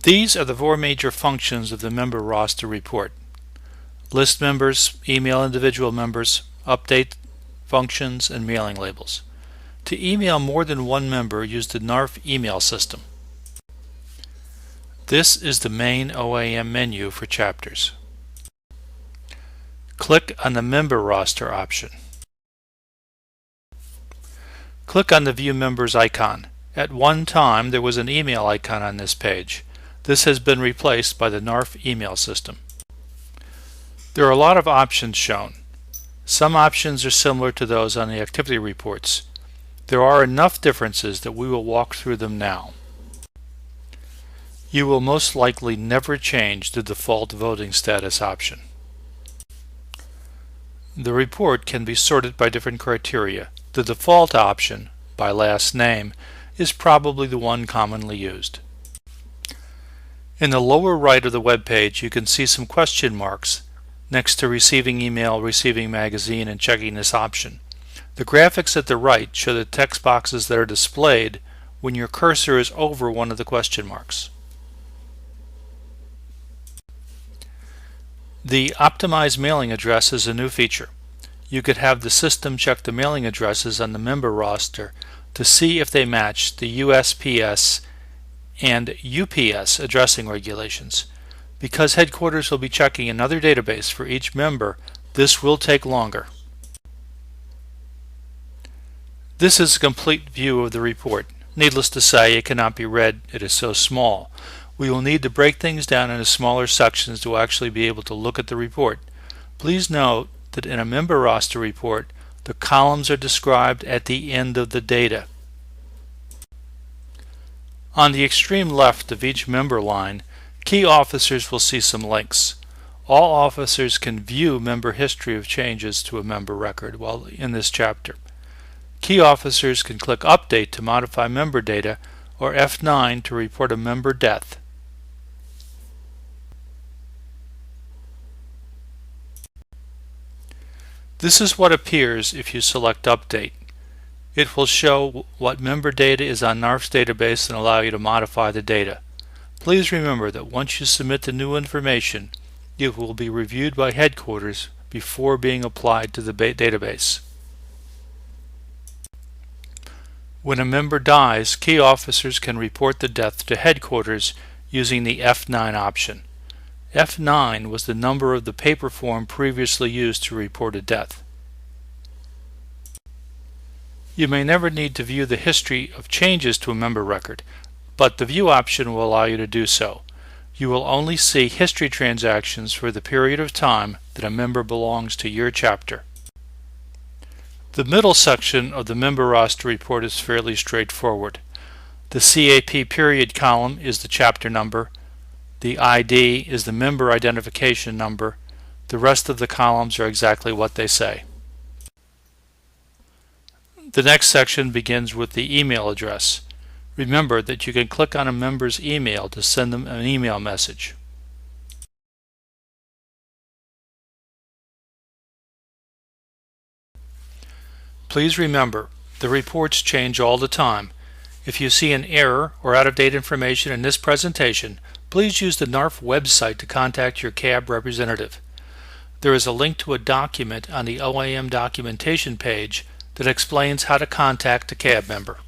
These are the four major functions of the member roster report: list members, email individual members, update functions, and mailing labels. To email more than one member, use the NARFE email system. This is the main OAM menu for chapters. Click on the Member Roster option. Click on the View Members icon. At one time, there was an email icon on this page. This has been replaced by the NARFE email system. There are a lot of options shown. Some options are similar to those on the activity reports. There are enough differences that we will walk through them now. You will most likely never change the default voting status option. The report can be sorted by different criteria. The default option, by last name, is probably the one commonly used. In the lower right of the web page, you can see some question marks next to receiving email, receiving magazine, and checking this option. The graphics at the right show the text boxes that are displayed when your cursor is over one of the question marks. The Optimize Mailing Address is a new feature. You could have the system check the mailing addresses on the member roster to see if they match the USPS and UPS addressing regulations. Because headquarters will be checking another database for each member, this will take longer. This is a complete view of the report. Needless to say, it cannot be read. It is so small. We will need to break things down into smaller sections to actually be able to look at the report. Please note that in a member roster report, the columns are described at the end of the data. On the extreme left of each member line, key officers will see some links. All officers can view member history of changes to a member record while in this chapter. Key officers can click Update to modify member data or F9 to report a member death. This is what appears if you select Update. It will show what member data is on NARFE's database and allow you to modify the data. Please remember that once you submit the new information, it will be reviewed by headquarters before being applied to the database. When a member dies, key officers can report the death to headquarters using the F9 option. F9 was the number of the paper form previously used to report a death. You may never need to view the history of changes to a member record, but the View option will allow you to do so. You will only see history transactions for the period of time that a member belongs to your chapter. The middle section of the member roster report is fairly straightforward. The CAP period column is the chapter number. The ID is the member identification number. The rest of the columns are exactly what they say. The next section begins with the email address. Remember that you can click on a member's email to send them an email message. Please remember, the reports change all the time. If you see an error or out-of-date information in this presentation, please use the NARFE website to contact your CAB representative. There is a link to a document on the OAM documentation page that explains how to contact a CAB member.